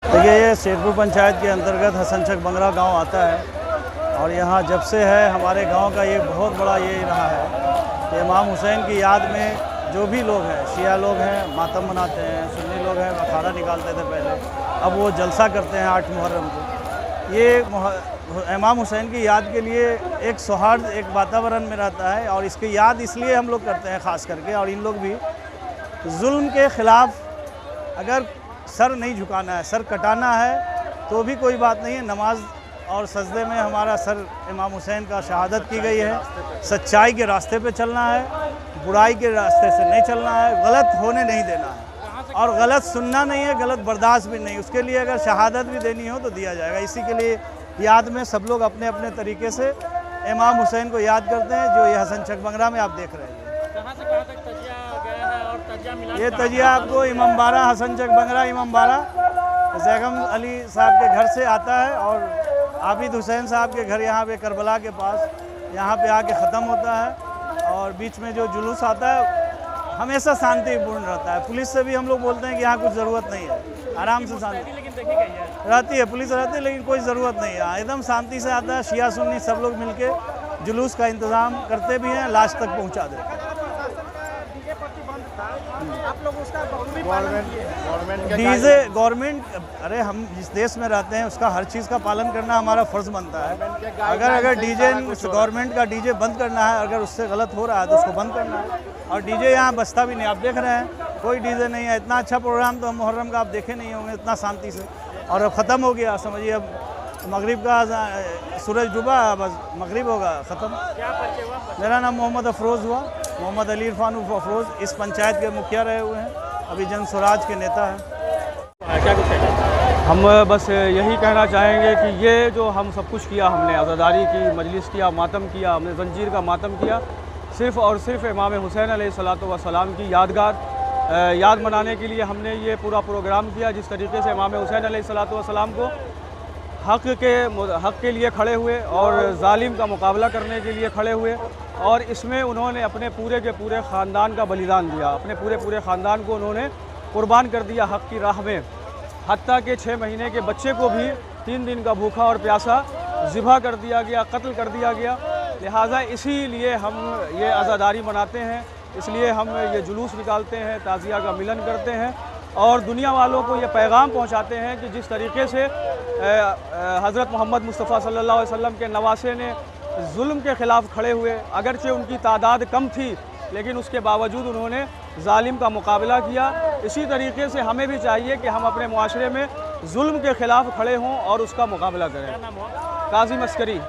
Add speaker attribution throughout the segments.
Speaker 1: देखिए, ये शेरपुर पंचायत के अंतर्गत हसनचक बंगरा गांव आता है और यहाँ जब से है हमारे गांव का ये बहुत बड़ा ये रहा है कि इमाम हुसैन की याद में जो भी लोग हैं, शिया लोग हैं मातम मनाते हैं, सुन्नी लोग हैं अखाड़ा निकालते थे पहले, अब वो जलसा करते हैं 8 मुहर्रम को। ये इमाम हुसैन की याद के लिए एक सौहार्द, एक वातावरण में रहता है और इसकी याद इसलिए हम लोग करते हैं ख़ास करके। और इन लोग भी जुल्म के ख़िलाफ़ अगर सर नहीं झुकाना है, सर कटाना है तो भी कोई बात नहीं है। नमाज और सजदे में हमारा सर इमाम हुसैन का शहादत की गई है। सच्चाई के रास्ते पे चलना है, बुराई के रास्ते से नहीं चलना है, गलत होने नहीं देना है और गलत सुनना नहीं है, गलत बर्दाश्त भी नहीं। उसके लिए अगर शहादत भी देनी हो तो दिया जाएगा। इसी के लिए याद में सब लोग अपने अपने तरीके से इमाम हुसैन को याद करते हैं, जो ये हसनचक बंगरा में आप देख रहे हैं।
Speaker 2: कहाँ से कहाँ तक तजिया गया है और तजिया मिला?
Speaker 1: ये तजिया आपको इमामबाड़ा, हसनचक बंगरा इमामबाड़ा जैगम अली साहब के घर से आता है और आबिद हुसैन साहब के घर यहाँ पे करबला के पास यहाँ पे आके ख़त्म होता है। और बीच में जो जुलूस आता है हमेशा शांतिपूर्ण रहता है। पुलिस से भी हम लोग बोलते हैं कि यहाँ कुछ ज़रूरत नहीं है, आराम से शांति
Speaker 2: लेकिन देखी गई है
Speaker 1: रहती है, पुलिस रहती है, लेकिन कोई ज़रूरत नहीं है। एकदम शांति से आता है। शिया सुन्नी सब लोग मिलके जुलूस का इंतज़ाम करते भी हैं, लास्ट तक पहुँचा देते हैं।
Speaker 2: आप लोग उसका
Speaker 1: डीजे गवर्नमेंट, अरे हम जिस देश में रहते हैं उसका हर चीज़ का पालन करना हमारा फ़र्ज़ बनता है। अगर डीजे गवर्नमेंट का डीजे बंद करना है, अगर उससे गलत हो रहा है तो उसको बंद करना है। और डीजे यहाँ बजता भी नहीं, आप देख रहे हैं कोई डीजे नहीं है। इतना अच्छा प्रोग्राम तो मुहर्रम का आप देखे नहीं होंगे इतना शांति से। और अब ख़त्म हो गया, समझिए अब मगरिब का सूरज डूबा, बस मगरिब होगा, ख़त्म।
Speaker 2: क्या परिचय हुआ?
Speaker 1: मेरा नाम मोहम्मद अफरोज़ हुआ, मोहम्मद अली इरफान अफरोज़। इस पंचायत के मुखिया रहे हुए हैं, अभी जन स्वराज के नेता हैं।
Speaker 2: क्या कुछ कहना?
Speaker 3: हम बस यही कहना चाहेंगे कि ये जो हम सब कुछ किया, हमने आज़ादारी की, मजलिस किया, मातम किया, हमने जंजीर का मातम किया, सिर्फ़ और सिर्फ इमाम हुसैन अलैहिस्सलातु वस्सलाम की याद मनाने के लिए हमने ये पूरा प्रोग्राम किया। जिस तरीके से इमाम हुसैन अलैहिस्सलातु वस्सलाम को हक़ के लिए खड़े हुए और जालिम का मुकाबला करने के लिए खड़े हुए, और इसमें उन्होंने अपने पूरे के पूरे ख़ानदान का बलिदान दिया, अपने पूरे ख़ानदान को उन्होंने कुर्बान कर दिया हक़ की राह में। हत्ता के 6 महीने के बच्चे को भी 3 दिन का भूखा और प्यासा ज़िबा कर दिया गया, कत्ल कर दिया गया। लिहाजा इसीलिए हम ये आज़ादारी मनाते हैं, इसलिए हम ये जुलूस निकालते हैं, ताज़िया का मिलन करते हैं और दुनिया वालों को ये पैगाम पहुंचाते हैं कि जिस तरीके से हज़रत मोहम्मद मुस्तफ़ा सल्लल्लाहु अलैहि वसल्लम के नवासे ने जुल्म के ख़िलाफ़ खड़े हुए, अगरचे उनकी तादाद कम थी लेकिन उसके बावजूद उन्होंने जालिम का मुकाबला किया। इसी तरीके से हमें भी चाहिए कि हम अपने मुआशरे में जुल्म के ख़िलाफ़ खड़े हों और उसका मुकाबला करें।
Speaker 2: क्या नाम हुआ?
Speaker 3: काज़ी अस्करी।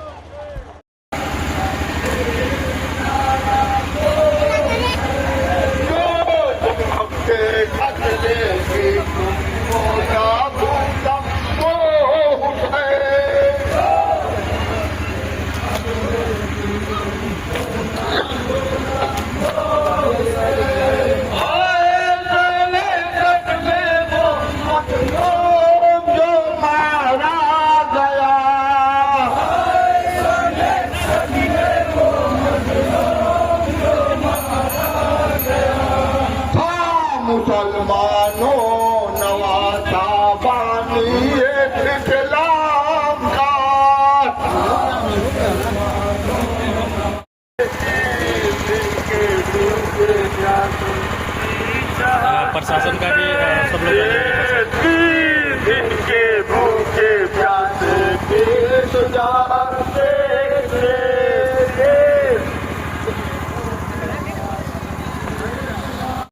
Speaker 2: प्रशासन का भी सब लोग
Speaker 4: भूखे प्यासे